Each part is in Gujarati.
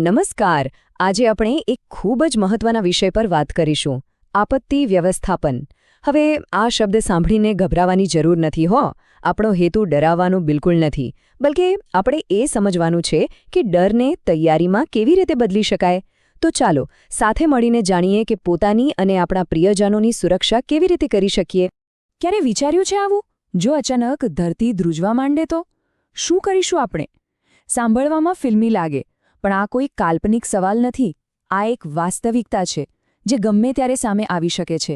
નમસ્કાર. આજે આપણે એક ખૂબ જ મહત્વના વિષય પર વાત કરીશું, આપત્તિ વ્યવસ્થાપન. હવે આ શબ્દ સાંભળીને ગભરાવાની જરૂર નથી હો. આપણો હેતુ ડરાવવાનું બિલકુલ નથી, બલકે આપણે એ સમજવાનું છે કે ડરને તૈયારીમાં કેવી રીતે બદલી શકાય. તો ચાલો સાથે મળીને જાણીએ કે પોતાની અને આપણા પ્રિયજનોની સુરક્ષા કેવી રીતે કરી શકીએ. ક્યારે વિચાર્યું છે આવું? જો અચાનક ધરતી ધ્રુજવા માંડે તો શું કરીશું આપણે? સાંભળવામાં ફિલ્મી લાગે, પણ આ કોઈ કાલ્પનિક સવાલ નથી. આ એક વાસ્તવિકતા છે જે ગમે ત્યારે સામે આવી શકે છે.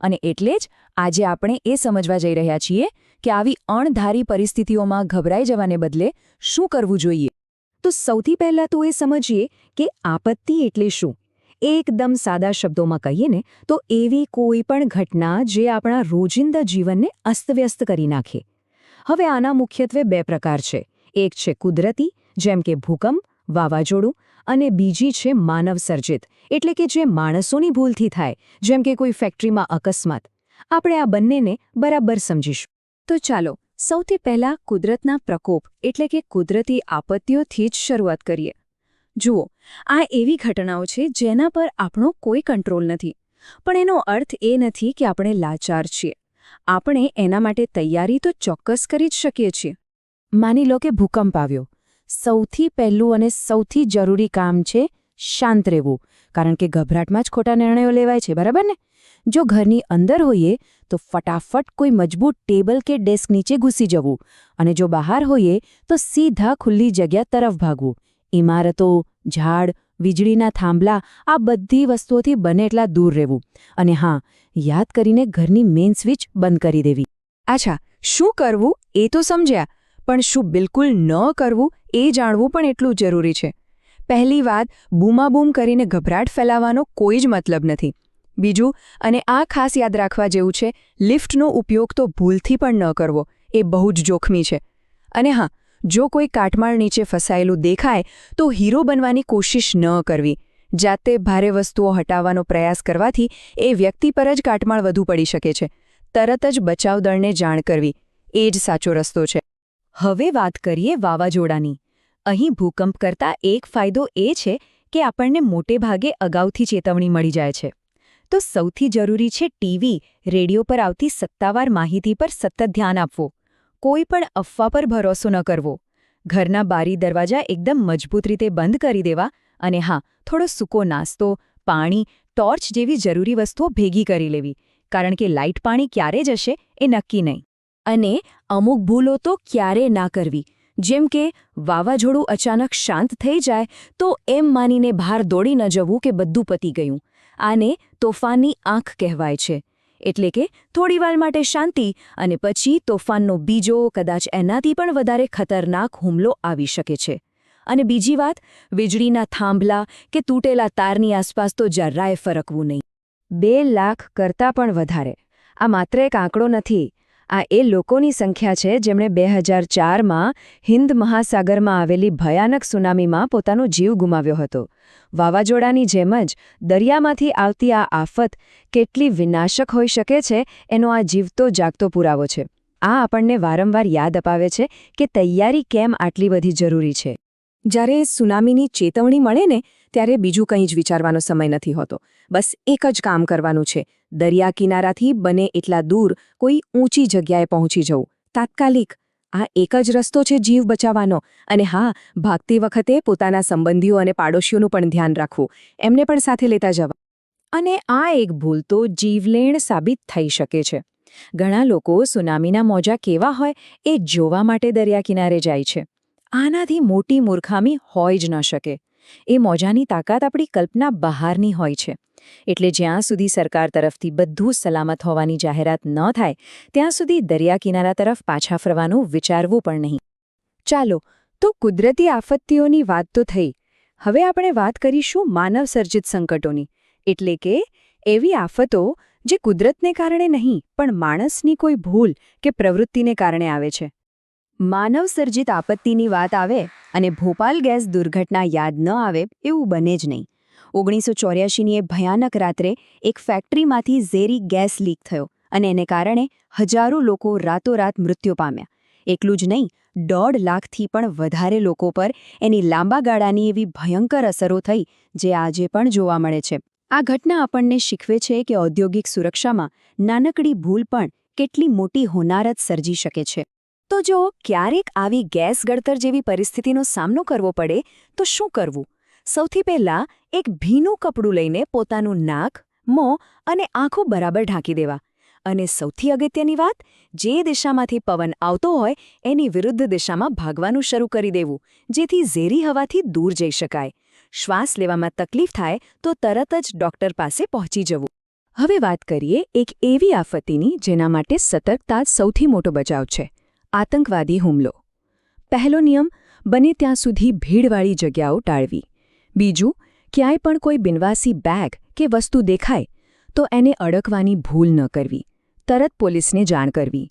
અને એટલે જ આજે આપણે એ સમજવા જઈ રહ્યા છીએ કે આવી અણધારી પરિસ્થિતિઓમાં ગભરાઈ જવાને બદલે શું કરવું જોઈએ. તો સૌથી પહેલાં તો એ સમજીએ કે આપત્તિ એટલે શું. એકદમ સાદા શબ્દોમાં કહીએ ને તો એવી કોઈ પણ ઘટના જે આપણા રોજિંદા જીવનને અસ્તવ્યસ્ત કરી નાખે. હવે આના મુખ્યત્વે બે પ્રકાર છે. એક છે કુદરતી, જેમ કે ભૂકંપ, વાવાઝોડું, અને બીજી છે માનવ સર્જિત, એટલે કે જે માણસોની ભૂલથી થાય, જેમ કે કોઈ ફેક્ટરીમાં અકસ્માત. આપણે આ બંનેને બરાબર સમજીશું. તો ચાલો સૌથી પહેલાં કુદરતના પ્રકોપ એટલે કે કુદરતી આપત્તિઓથી જ શરૂઆત કરીએ. જુઓ, આ એવી ઘટનાઓ છે જેના પર આપણો કોઈ કંટ્રોલ નથી. પણ એનો અર્થ એ નથી કે આપણે લાચાર છીએ. આપણે એના માટે તૈયારી તો ચોક્કસ કરી જ શકીએ છીએ. માની લો કે ભૂકંપ આવ્યો. સૌથી પહેલું અને સૌથી જરૂરી કામ છે શાંત રહેવું, કારણ કે ગભરાટમાં જ ખોટા નિર્ણયો લેવાય છે, બરાબર ને? જો ઘરની અંદર હોઈએ તો ફટાફટ કોઈ મજબૂત ટેબલ કે ડેસ્ક નીચે ઘૂસી જવું, અને જો બહાર હોઈએ તો સીધા ખુલ્લી જગ્યા તરફ ભાગવું. ઇમારતો, ઝાડ, વીજળીના થાંભલા, આ બધી વસ્તુઓથી બને એટલા દૂર રહેવું. અને હા, યાદ કરીને ઘરની મેઇન સ્વિચ બંધ કરી દેવી. અચ્છા, શું કરવું એ તો સમજ્યા, પણ શું બિલકુલ ન કરવું એ જાણવું પણ એટલું જરૂરી છે. પહેલી વાત, બૂમાબૂમ કરીને ગભરાટ ફેલાવવાનો કોઈ જ મતલબ નથી. બીજું, અને આ ખાસ યાદ રાખવા જેવું છે, લિફ્ટનો ઉપયોગ તો ભૂલથી પણ ન કરવો. એ બહુ જ જોખમી છે. અને હા, જો કોઈ કાટમાળ નીચે ફસાયેલું દેખાય તો હીરો બનવાની કોશિશ ન કરવી. જાતે ભારે વસ્તુઓ હટાવવાનો પ્રયાસ કરવાથી એ વ્યક્તિ પર જ કાટમાળ વધુ પડી શકે છે. તરત જ બચાવ દળને જાણ કરવી, એ જ સાચો રસ્તો છે. હવે વાત કરીએ વાવાઝોડાની. અહીં ભૂકંપ કરતાં એક ફાયદો એ છે કે આપણને મોટે ભાગે અગાઉથી ચેતવણી મળી જાય છે. તો સૌથી જરૂરી છે ટીવી, રેડિયો પર આવતી સત્તાવાર માહિતી પર સતત ધ્યાન આપવું. કોઈ પણ અફવા પર ભરોસો ન કરવો. ઘરના બારી દરવાજા એકદમ મજબૂત રીતે બંધ કરી દેવા. અને હા, થોડો સૂકો નાસ્તો, પાણી, ટોર્ચ જેવી જરૂરી વસ્તુઓ ભેગી કરી લેવી, કારણ કે લાઇટ પાણી ક્યારે જશે એ નક્કી નહીં. અને અમુક ભૂલો તો ક્યારેય ના કરવી, જેમ કે વાવાઝોડું અચાનક શાંત થઈ જાય તો એમ માનીને બહાર દોડી ન જવું કે બધું પતી ગયું. આને તોફાનની આંખ કહેવાય છે. એટલે કે થોડીવાર માટે શાંતિ, અને પછી તોફાનનો બીજો, કદાચ એનાથી પણ વધારે ખતરનાક હુમલો આવી શકે છે. અને બીજી વાત, વીજળીના થાંભલા કે તૂટેલા તારની આસપાસ તો જરાય ફરકવું નહીં. 2 લાખ કરતાં પણ વધારે. આ માત્ર એક આંકડો નથી. આ એ લોકોની સંખ્યા છે જેમણે 2004માં હિન્દ મહાસાગરમાં આવેલી ભયાનક સુનામીમાં પોતાનો જીવ ગુમાવ્યો હતો. વાવાઝોડાની જેમ જ દરિયામાંથી આવતી આ આફત કેટલી વિનાશક હોઈ શકે છે એનો આ જીવતો જાગતો પુરાવો છે. આ આપણને વારંવાર યાદ અપાવે છે કે તૈયારી કેમ આટલી બધી જરૂરી છે. જ્યારે સુનામીની ચેતવણી મળે ને ત્યારે બીજું કંઈ જ વિચારવાનો સમય નથી હોતો. બસ એક જ કામ કરવાનું છે, દરિયા કિનારાથી બને એટલા દૂર કોઈ ઊંચી જગ્યાએ પહોંચી જવું, તાત્કાલિક. આ એક જ રસ્તો છે જીવ બચાવવાનો. અને હા, ભાગતી વખતે પોતાના સંબંધીઓ અને પાડોશીઓનું પણ ધ્યાન રાખવું, એમને પણ સાથે લેતા જવા. અને આ એક ભૂલ તો જીવલેણ સાબિત થઈ શકે છે. ઘણા લોકો સુનામીના મોજા કેવા હોય એ જોવા માટે દરિયા કિનારે જાય છે. આનાથી મોટી મૂર્ખામી હોય જ ન શકે. એ મોજાની તાકાત આપણી કલ્પના બહારની હોય છે. એટલે જ્યાં સુધી સરકાર તરફથી બધું સલામત હોવાની જાહેરાત ન થાય ત્યાં સુધી દરિયા કિનારા તરફ પાછા ફરવાનું વિચારવું પણ નહીં. ચાલો, તો કુદરતી આપત્તિઓની વાત તો થઈ. હવે આપણે વાત કરીશું માનવ સર્જિત સંકટોની. એટલે કે એવી આફતો જે કુદરતને કારણે નહીં, પણ માણસની કોઈ ભૂલ કે પ્રવૃત્તિને કારણે આવે છે. માનવ સર્જિત આપત્તિની વાત આવે અને ભોપાલ ગેસ દુર્ઘટના યાદ ન આવે એવું બને જ નહીં. 1984ની એ ભયાનક રાત્રે એક ફેક્ટરીમાંથી ઝેરી ગેસ લીક થયો અને એને કારણે હજારો લોકો રાતોરાત મૃત્યુ પામ્યા. એટલું જ નહીં, 1.5 લાખથી પણ વધારે લોકો પર એની લાંબા ગાળાની એવી ભયંકર અસરો થઈ જે આજે પણ જોવા મળે છે. આ ઘટના આપણને શીખવે છે કે ઔદ્યોગિક સુરક્ષામાં નાનકડી ભૂલ પણ કેટલી મોટી હોનારત સર્જી શકે છે. તો જો ક્યારેક આવી ગેસ ગળતર જેવી પરિસ્થિતિનો સામનો કરવો પડે તો શું કરવું? સૌથી પહેલાં એક ભીનું કપડું લઈને પોતાનું નાક, મોં અને આંખો બરાબર ઢાંકી દેવા. અને સૌથી અગત્યની વાત, જે દિશામાંથી પવન આવતો હોય એની વિરુદ્ધ દિશામાં ભાગવાનું શરૂ કરી દેવું, જેથી ઝેરી હવાથી દૂર જઈ શકાય. શ્વાસ લેવામાં તકલીફ થાય તો તરત જ ડોક્ટર પાસે પહોંચી જવું. હવે વાત કરીએ એક એવી આફતીની જેના માટે સતર્કતા જ સૌથી મોટો બચાવ છે: આતંકવાદી હુમલો. પહેલો નિયમ, બને ત્યાં સુધી ભીડવાળી જગ્યાઓ ટાળવી. બીજું, ક્યાંય પણ કોઈ બિનવાસી બેગ કે વસ્તુ દેખાય તો એને અડકવાની ભૂલ ન કરવી. તરત પોલીસને જાણ કરવી.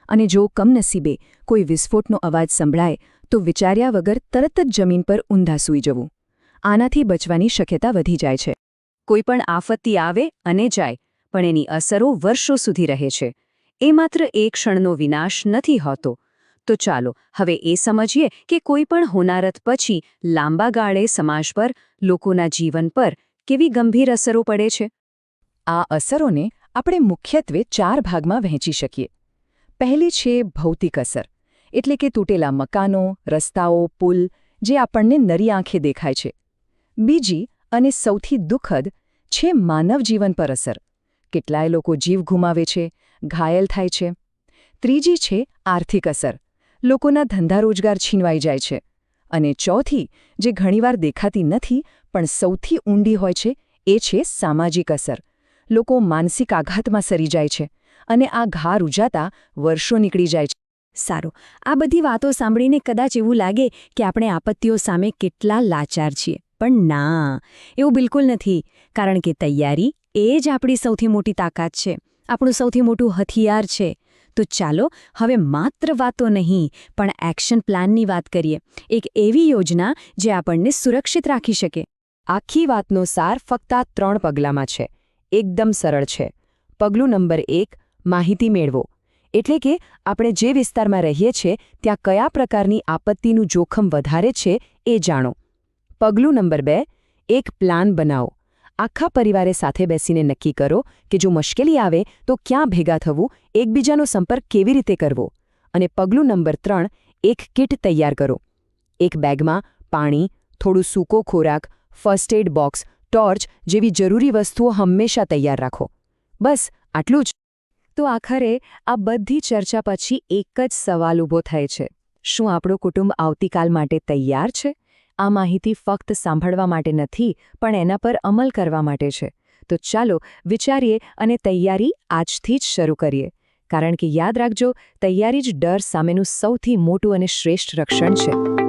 અને જો કમનસીબે કોઈ વિસ્ફોટનો અવાજ સંભળાય તો વિચાર્યા વગર તરત જ જમીન પર ઊંધા સૂઈ જવું. આનાથી બચવાની શક્યતા વધી જાય છે. કોઈપણ આફત્તિ આવે અને જાય, પણ એની અસરો વર્ષો સુધી રહે છે. એ માત્ર એક ક્ષણનો વિનાશ નથી હોતો. તો ચાલો હવે એ સમજીએ કે કોઈપણ હોનારત પછી લાંબા ગાળે સમાજ પર, લોકોના જીવન પર કેવી ગંભીર અસરો પડે છે. આ અસરોને આપણે મુખ્યત્વે 4 ભાગમાં વહેંચી શકીએ. પહેલી છે ભૌતિક અસર, એટલે કે તૂટેલા મકાનો, રસ્તાઓ, પુલ, જે આપણને નરી આંખે દેખાય છે. બીજી અને સૌથી દુઃખદ છે માનવ જીવન પર અસર. કેટલાય લોકો જીવ ગુમાવે છે, ઘાયલ થાય છે. ત્રીજી છે આર્થિક અસર. લોકોના ધંધા રોજગાર છીનવાઈ જાય છે. અને ચોથી, જે ઘણીવાર દેખાતી નથી પણ સૌથી ઊંડી હોય છે, એ છે સામાજિક અસર. લોકો માનસિક આઘાતમાં સરી જાય છે અને આ ઘા રૂજાતા વર્ષો નીકળી જાય છે. સારું, આ બધી વાતો સાંભળીને કદાચ એવું લાગે કે આપણે આપત્તિઓ સામે કેટલા લાચાર છીએ. પણ ના, એવું બિલકુલ નથી. કારણ કે તૈયારી એ જ આપણી સૌથી મોટી તાકાત છે, આપણું સૌથી મોટું હથિયાર છે. તો ચાલો હવે માત્ર વાતો નહીં પણ એક્શન પ્લાનની વાત કરીએ. એક એવી યોજના જે આપણને સુરક્ષિત રાખી શકે. આખી વાતનો સાર ફક્ત આ 3 પગલાંમાં છે. એકદમ સરળ છે. પગલું નંબર 1, માહિતી મેળવો. એટલે કે આપણે જે વિસ્તારમાં રહીએ છીએ ત્યાં કયા પ્રકારની આપત્તિનું જોખમ વધારે છે એ જાણો. પગલું નંબર 2, એક પ્લાન બનાવો. આખા પરિવારે સાથે બેસીને નક્કી કરો કે જો મુશ્કેલી આવે તો ક્યાં ભેગા થવું, એકબીજાનો સંપર્ક કેવી રીતે કરવો. અને પગલું નંબર 3, એક કિટ તૈયાર કરો. એક બેગમાં પાણી, થોડું સૂકો ખોરાક, ફર્સ્ટ એડ બોક્સ, ટોર્ચ જેવી જરૂરી વસ્તુઓ હંમેશા તૈયાર રાખો. બસ આટલું જ. તો આખરે આ બધી ચર્ચા પછી એક જ સવાલ ઊભો થાય છે: શું આપણું કુટુંબ આવતીકાલ માટે તૈયાર છે? આ માહિતી ફક્ત સાંભળવા માટે નથી, પણ એના પર અમલ કરવા માટે છે. તો ચાલો વિચારીએ અને તૈયારી આજથી જ શરૂ કરીએ. કારણ કે યાદ રાખજો, તૈયારી જ ડર સામેનું સૌથી મોટું અને શ્રેષ્ઠ રક્ષણ છે.